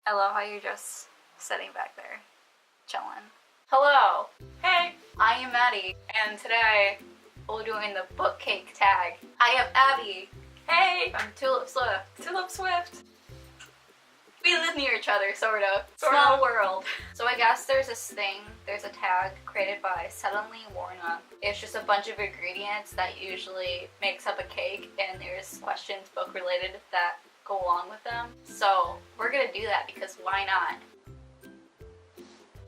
I love how you're just sitting back there, chilling. Hello! Hey! I am Maddie, and today we're doing the book cake tag. I have Abby. Hey! From Tulipswift. Tulipswift. We live near each other, sort of. Sort Small of. world. So I guess there's this thing, there's a tag created by Suddenly Warna. It's just a bunch of ingredients that usually makes up a cake, and there's questions book related that go along with them. So we're gonna do that because why not?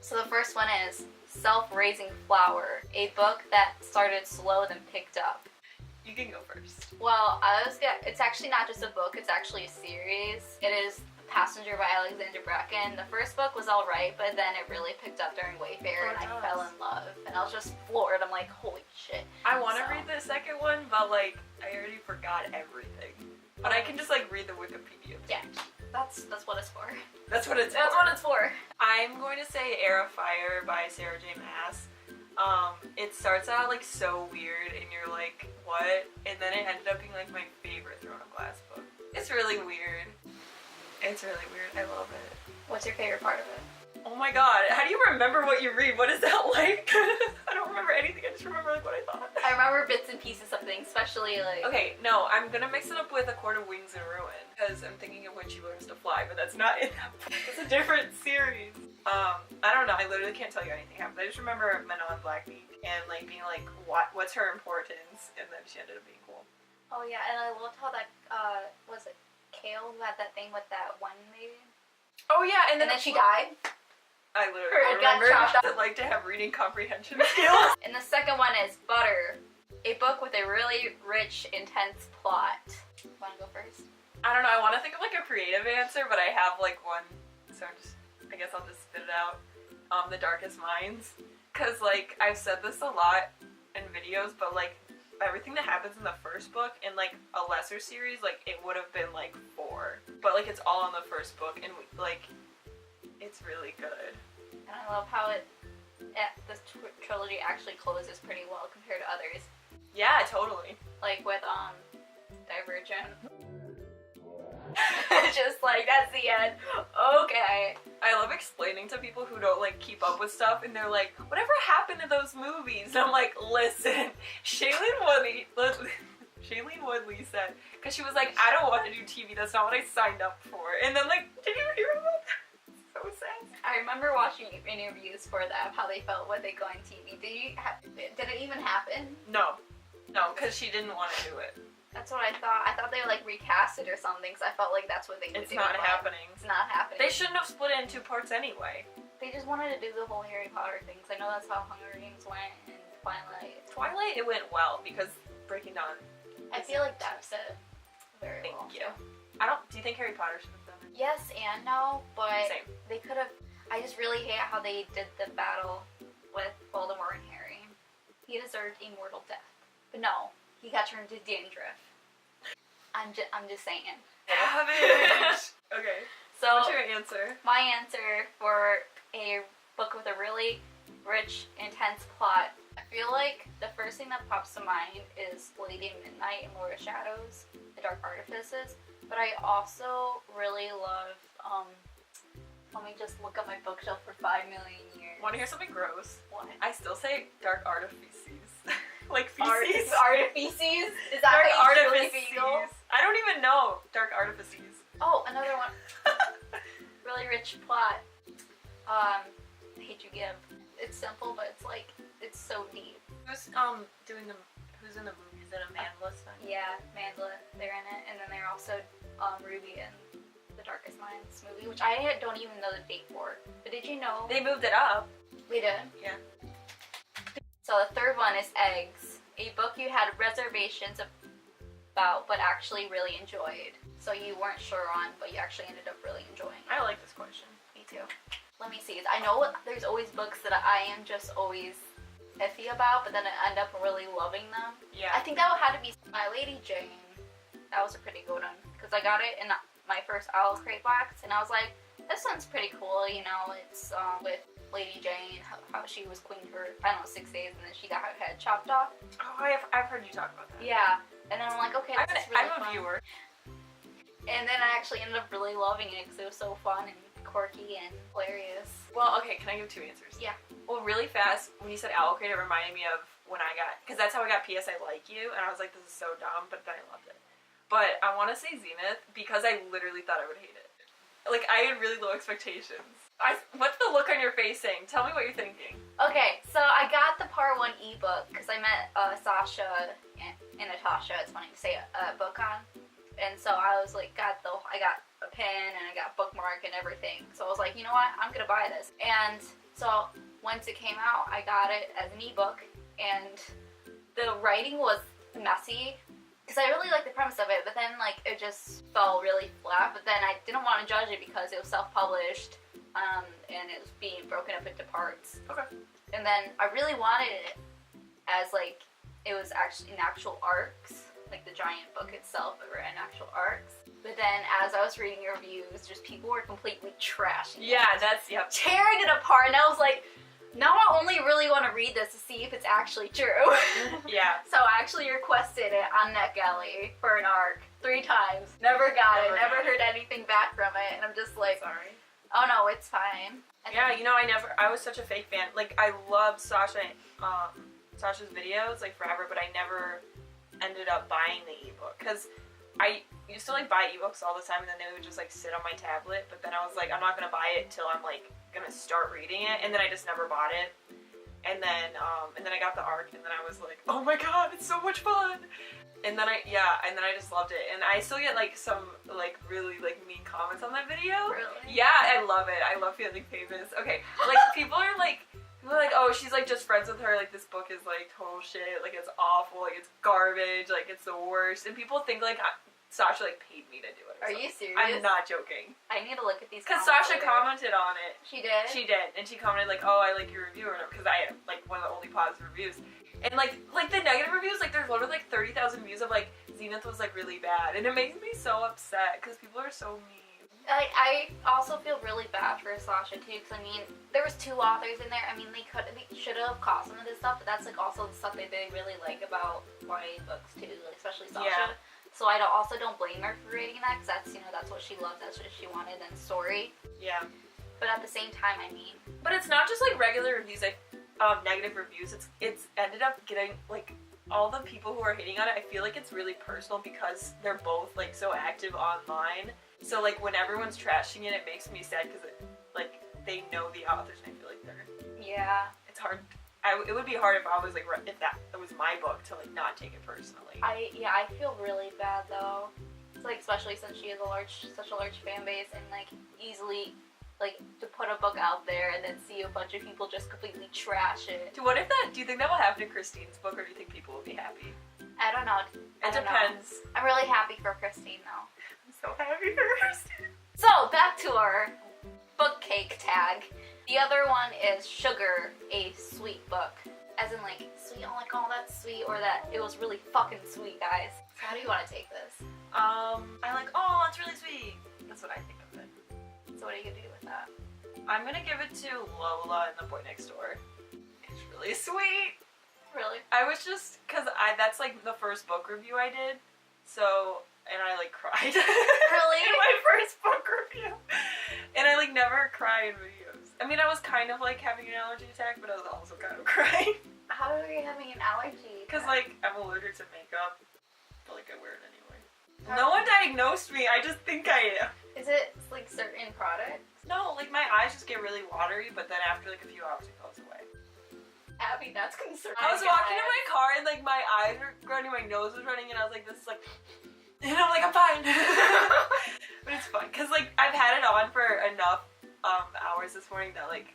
So the first one is Self-Raising Flower, a book that started slow then picked up. You can go first. Well, it's actually not just a book, it's actually a series. It is Passenger by Alexander Bracken. The first book was alright, but then it really picked up during Wayfair and I fell in love. And I was just floored. I'm like, holy shit. I want to read the second one, but like, I already forgot everything. But I can just like read the Wikipedia page. Yeah, that's what it's for. That's what it's for. That's what it's for. I'm going to say Air of Fire by Sarah J. Maas. It starts out like so weird and you're like, what? And then it ended up being like my favorite Throne of Glass book. It's really weird. It's really weird. I love it. What's your favorite part of it? Oh my god, how do you remember what you read? What is that like? I don't remember anything, I just remember like what I thought. I remember bits and pieces of things, especially like... Okay, no, I'm gonna mix it up with A Court of Wings and Ruin, because I'm thinking of When She Learns to Fly, but that's not in that book. It's a different series. I don't know, I literally can't tell you anything happened. I just remember Manon Blackbeak and like being like, what's her importance? And then she ended up being cool. Oh yeah, and I loved how that, was it Kale who had that thing with that one lady? Oh yeah, and then she died? I literally Her got remember chopped that like to have reading comprehension skills. And the second one is Butter, a book with a really rich, intense plot. Wanna go first? I don't know, I want to think of like a creative answer, but I have like one, so I guess I'll just spit it out. The Darkest Minds. Cause like, I've said this a lot in videos, but like, everything that happens in the first book in like a lesser series, like it would have been like 4. But like, it's all in the first book, and like, it's really good. And I love how this trilogy actually closes pretty well compared to others. Yeah, totally. Like with Divergent. Just like, that's the end. Okay. I love explaining to people who don't like keep up with stuff, and they're like, whatever happened to those movies? And I'm like, listen, Shailene Woodley said, because she was like, I don't want to do TV, that's not what I signed up for. And then like, did you hear about that? So sad. I remember watching interviews for that, how they felt when they go on TV. Did it even happen? No, because she didn't want to do it. That's what I thought. I thought they would like recast it or something, because I felt like that's what they would do. It's not happening. It's not happening. They shouldn't have split it in 2 parts anyway. They just wanted to do the whole Harry Potter thing, because I know that's how Hunger Games went, and Twilight. Twilight, it went well, because Breaking Dawn. I feel like that's it very well. Thank you. Do you think Harry Potter should have done it? Yes and no, but Same. they could have. I just really hate how they did the battle with Voldemort and Harry. He deserved immortal death, but no, he got turned into dandruff. I'm just saying. Savage. Okay. So what's your answer? My answer for a book with a really rich, intense plot. I feel like the first thing that pops to mind is Lady Midnight and Lord of Shadows, The Dark Artifices. But I also really love, let me just look at my bookshelf for 5 million years. Want to hear something gross? What? I still say Dark Artifices. Like feces? Artifices? Is that Dark how you really Artifices. feel? I don't even know. Dark Artifices. Oh, another one. Really rich plot. Hate You Give. It's simple, but it's like, it's so deep. Who's who's in the movie? Is it Amanda Stein? Yeah, Mandela, they're in it, and then they're also Ruby in The Darkest Minds movie, which I don't even know the date for. But did you know They moved it up. they did? Yeah. So the third one is Eggs, a book you had reservations about, but actually really enjoyed. So you weren't sure on, but you actually ended up really enjoying it. I like this question. Me too. Let me see. I know there's always books that I am just always iffy about, but then I end up really loving them. Yeah. I think that would have to be My Lady Jane. That was a pretty good one, because I got it in my first Owl Crate box, and I was like, this one's pretty cool, you know, it's with Lady Jane, how she was queen for, I don't know, 6 days, and then she got her head chopped off. Oh, I've heard you talk about that. Yeah, and then I'm like, okay, this is really I'm a fun. viewer. And then I actually ended up really loving it, because it was so fun and quirky and hilarious. Well, okay, can I give two answers? Yeah. Well, really fast, when you said owl crate, it reminded me of when I got, because that's how I got P.S. I Like You, and I was like, this is so dumb, but then I loved it. But I want to say Zenith, because I literally thought I would hate it. Like, I had really low expectations. What's the look on your face saying? Tell me what you're thinking. Okay, so I got the Part 1 ebook, because I met Sasha and Natasha, it's funny to say, BookCon. And so I was like, I got a pen, and I got a bookmark and everything. So I was like, you know what, I'm gonna buy this. And so once it came out, I got it as an ebook, and the writing was messy. Because I really liked the premise of it, but then, like, it just fell really flat. But then I didn't want to judge it because it was self-published, and it was being broken up into parts. Okay. And then I really wanted it as, like, it was actually in actual arcs, like the giant book itself, but were in actual arcs. But then, as I was reading reviews, just people were completely trashing it. Yeah, that's, yep. Tearing it apart, and I was like, now I only really want to read this to see if it's actually true. Yeah. So I actually requested it on NetGalley for an arc 3 times. Never got it. Never heard anything back from it. And I'm just like, sorry. Oh no, it's fine. And yeah, you know, I was such a fake fan. Like, I loved Sasha's videos, like, forever, but I never ended up buying the ebook. Because I used to, like, buy ebooks all the time, and then they would just, like, sit on my tablet. But then I was like, I'm not going to buy it till I'm, like, gonna start reading it, and then I just never bought it. And then I got the arc, and then I was like, oh my god, it's so much fun. And then I just loved it. And I still get like some like really like mean comments on that video. Really? Yeah, I love it. I love feeling famous. Okay, like people are like, oh, she's like just friends with her. Like this book is like total shit. Like it's awful. Like it's garbage. Like it's the worst. And people think like Sasha like paid me to do it. Are you serious? I'm not joking. I need to look at these. Because Sasha commented on it. She did? She did. And she commented like, oh, I like your review or whatever. Because I had like one of the only positive reviews. And like the negative reviews, like there's literally like 30,000 views of like Zenith was like really bad. And it makes me so upset because people are so mean. I also feel really bad for Sasha too, because I mean, there was 2 authors in there. I mean, they should have caught some of this stuff, but that's like also the stuff that they really like about YA books too, like, especially Sasha. Yeah. So I also don't blame her for reading that, because that's, you know, that's what she loved, that's what she wanted in story. Yeah. But at the same time, I mean. But it's not just like regular reviews, like negative reviews. It's ended up getting like all the people who are hating on it. I feel like it's really personal because they're both like so active online. So like when everyone's trashing it, it makes me sad because like they know the authors, and I feel like they're. Yeah. It's hard. It would be hard if I was like if that was my book to like not take it personally. I feel really bad though. It's like, especially since she has such a large fan base, and like easily like to put a book out there and then see a bunch of people just completely trash it. Do you think that will happen to Christine's book, or do you think people will be happy? I don't know. It depends. I'm really happy for Christine though. I'm so happy for Christine. So back to our book cake tag. The other one is Sugar, a sweet book. As in like, sweet, oh like, oh that's sweet, or that it was really fucking sweet, guys. So how do you want to take this? I like, oh, it's really sweet. That's what I think of it. So what are you gonna do with that? I'm gonna give it to Lola and the Boy Next Door. It's really sweet. Really? I was just, cause that's like the first book review I did, so, and I like cried. Really? In my first book review. And I like never cry in videos. I mean, I was kind of like having an allergy attack, but I was also kind of crying. How are you having an allergy? Cause like, I'm allergic to makeup. I feel like I wear it anyway. No one diagnosed me, I just think I am. Is it like certain products? No, like my eyes just get really watery, but then after like a few hours it goes away. Abby, that's concerning. I was walking in my car and like my eyes were running, my nose was running, and I was like, this is like, and I'm like, I'm fine. But it's fun, cause like I've had it on for enough hours this morning that like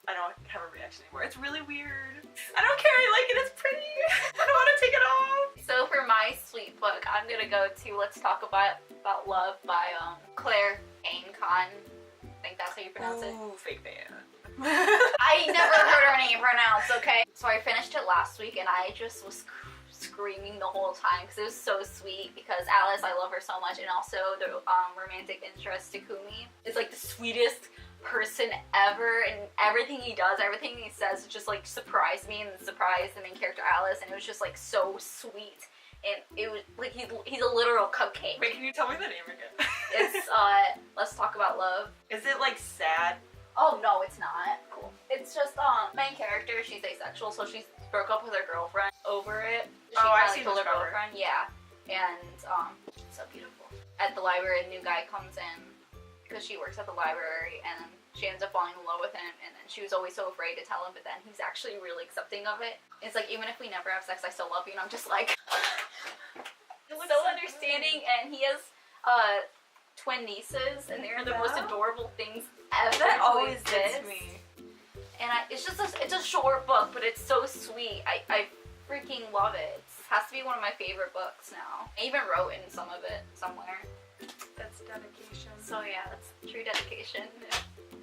I don't have a reaction anymore. It's really weird. I don't care, I like it, it's pretty. I don't want to take it off. So for my sweet book, I'm gonna go to Let's Talk About Love by Claire Aincon. I think that's how you pronounce it. Ooh, fake fan. I never heard her name pronounced, okay? So I finished it last week, and I just was screaming the whole time because it was so sweet, because Alice, I love her so much, and also the romantic interest, Takumi, is like the sweetest person ever, and everything he does, everything he says just like surprised me and surprised the main character Alice, and it was just like so sweet, and it was like he's a literal cupcake. Wait, can you tell me the name again? It's Let's Talk About Love. Is it like sad? Oh no, it's not. Cool. It's just main character, she's asexual, so she broke up with her girlfriend over it. She I've kinda seen killed this her cover. girlfriend. Yeah. And it's so beautiful. At the library, a new guy comes in because she works at the library, and she ends up falling in love with him, and then she was always so afraid to tell him, but then he's actually really accepting of it. It's like, even if we never have sex, I still love you, and I'm just like so understanding. And he has twin nieces, and they're the most adorable things ever. That always exist. gets me. And it's a short book, but it's so sweet. I freaking love it. It has to be one of my favorite books now. I even wrote in some of it somewhere. That's dedication. So yeah, that's true dedication.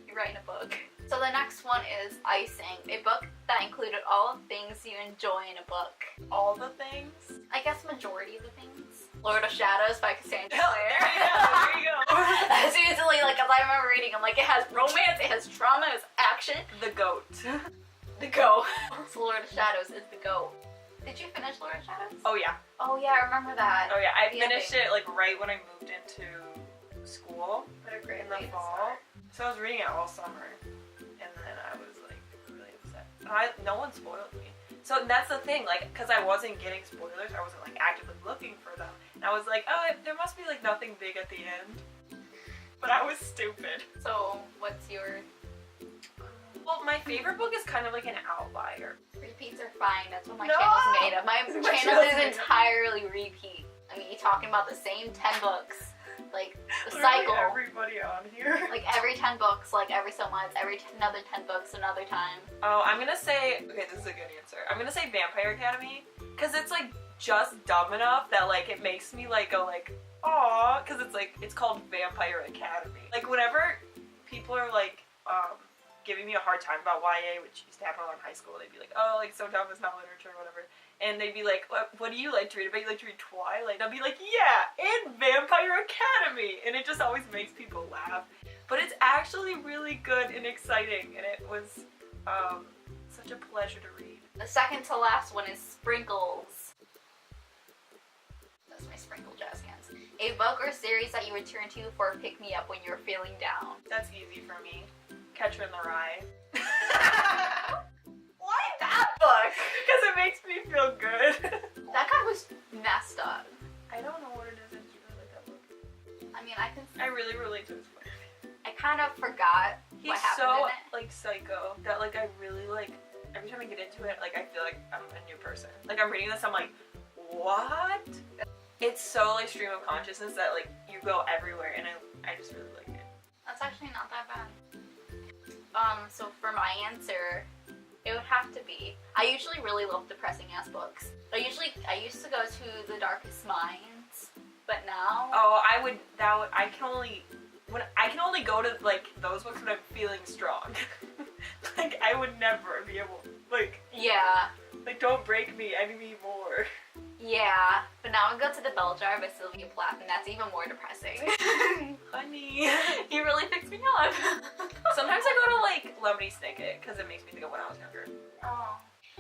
You're writing a book. So the next one is Icing, a book that included all the things you enjoy in a book. All the things? I guess majority of the things. Lord of Shadows by Cassandra Hell, Clare. there you go. Seriously, like, as I remember reading, I'm like, it has romance, it has trauma, it has action. The goat. The goat. So Lord of Shadows is the goat. Did you finish Lord of Shadows? Oh yeah. Oh yeah, I remember that. Oh yeah, I Yeah, finished it like right when I moved into school What a great in the way to fall. start. So I was reading it all summer, and then I was like really upset. No one spoiled me. So that's the thing, like, because I wasn't getting spoilers, I wasn't like actively looking for them, and I was like, oh, there must be like nothing big at the end. But I was stupid. So, what's your... Well, my favorite book is kind of like an outlier. Repeats are fine, that's what my No! channel's made of. My My channel channel's is made of. entirely repeat. I mean, you're talking about the same 10 books. Like, the Literally cycle. everybody on here. Like, every 10 books, like, every so much. Another 10 books another time. Oh, I'm gonna say, okay, this is a good answer. I'm gonna say Vampire Academy, because it's like just dumb enough that like it makes me like go like, aw, because it's called Vampire Academy. Like whenever people are like giving me a hard time about YA, which used to happen a lot in high school, they'd be like, oh, like so dumb, it's not literature or whatever. And they'd be like, what do you like to read? I bet you like to read Twilight. And I'll be like, yeah, and Vampire Academy. And it just always makes people laugh. But it's actually really good and exciting, and it was such a pleasure to read. The second to last one is Sprinkles. That's my sprinkle jazz hands. A book or series that you would turn to for a pick-me-up when you're feeling down. That's easy for me. Catcher in the Rye. Why that book? Because it makes me feel good. That guy was messed up. I don't know what it is. I just really like that book. I mean, I really relate to his point of view. I kind of forgot He's what happened so in it. like psycho that like I really like. Every time I get into it, like I feel like I'm a new person. Like I'm reading this, I'm like, what? It's so like stream of consciousness that like you go everywhere, and I just really like it. That's actually not that bad. So for my answer, it would have to be, I usually really love depressing ass books. I used to go to The Darkest Minds, but now... Oh, I can only go to like those books when I'm feeling strong. Like I would never be able, like... Yeah. Like don't break me, I need more. Yeah, but now I go to The Bell Jar by Sylvia Plath, and that's even more depressing. Honey. You really fixed me up. Sometimes I go to like Lemony Snicket because it makes me think of when I was younger. Oh.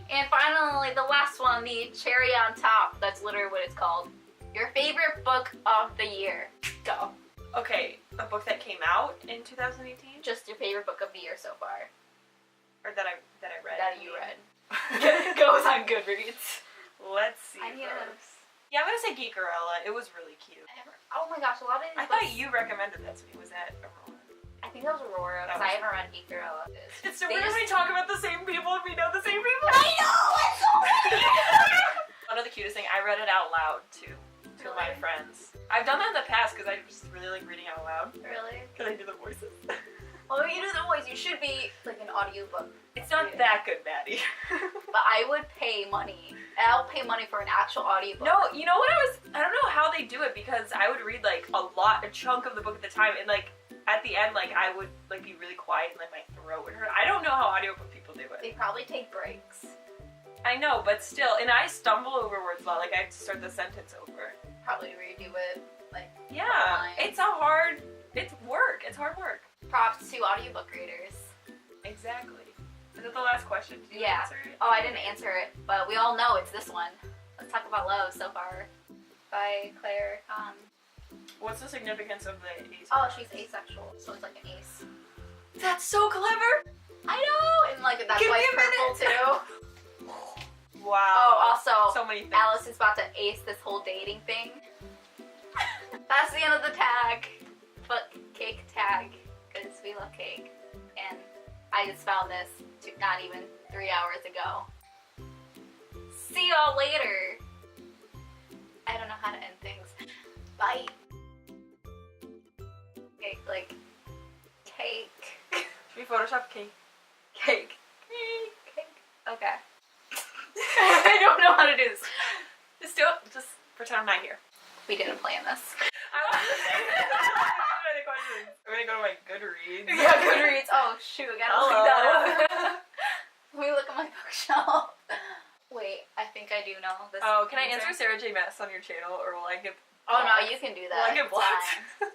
And finally, the last one, the cherry on top. That's literally what it's called. Your favorite book of the year. Go. Okay, a book that came out in 2018? Just your favorite book of the year so far. Or that I read. That you read. Goes on Goodreads. Let's see. I need first. Yeah, I'm gonna say Geekerella. It was really cute. Oh my gosh, a lot of these I thought you recommended that to me. Was that Aurora? I think that was Aurora, because I haven't read Geekerella. It's so weird when we talk about the same people and we know the same people. I know! It's so weird! One of the cutest thing, I read it out loud to my friends. I've done that in the past because I just really like reading out loud. Really? Because I do the voices. Well, you do the voice. You should be like an audiobook. It's not that good, Maddie. But I would pay money. I'll pay money for an actual audiobook. No, you know what I don't know how they do it because I would read like a chunk of the book at the time, and like at the end, like I would like be really quiet and like my throat would hurt. I don't know how audiobook people do it. They probably take breaks. I know, but still, and I stumble over words a lot. Like I have to start the sentence over. Probably redo it. Like Yeah, it's hard work. It's hard work. Props to audiobook readers. Exactly. Is that the last question? Did you answer it? Oh, I didn't answer it, but we all know it's this one. Let's Talk About Love so far by Claire Kahn. What's the significance of the ace? Oh, she's asexual, so it's like an ace. That's so clever! I know! And like, that's Give why me it's a purple minute. too. Wow. Oh, also, so many things. Alice is about to ace this whole dating thing. That's the end of the tag. But cake tag, because we love cake. And I just found this not even 3 hours ago. See y'all later. I don't know how to end things. Bye. Cake, like, cake. Should we Photoshop cake? Cake. Cake. Okay. I don't know how to do this. Just do it. Just pretend I'm not here. We didn't plan this. I'm gonna go to my Goodreads. Yeah, Goodreads. Oh shoot, I gotta look that up. Let me look at my bookshelf. Wait, I think I do know this. Oh, can I answer Sarah J. Maas on your channel, or will I get Oh no, blocked? you can do Will I that. get It's blocked? fine.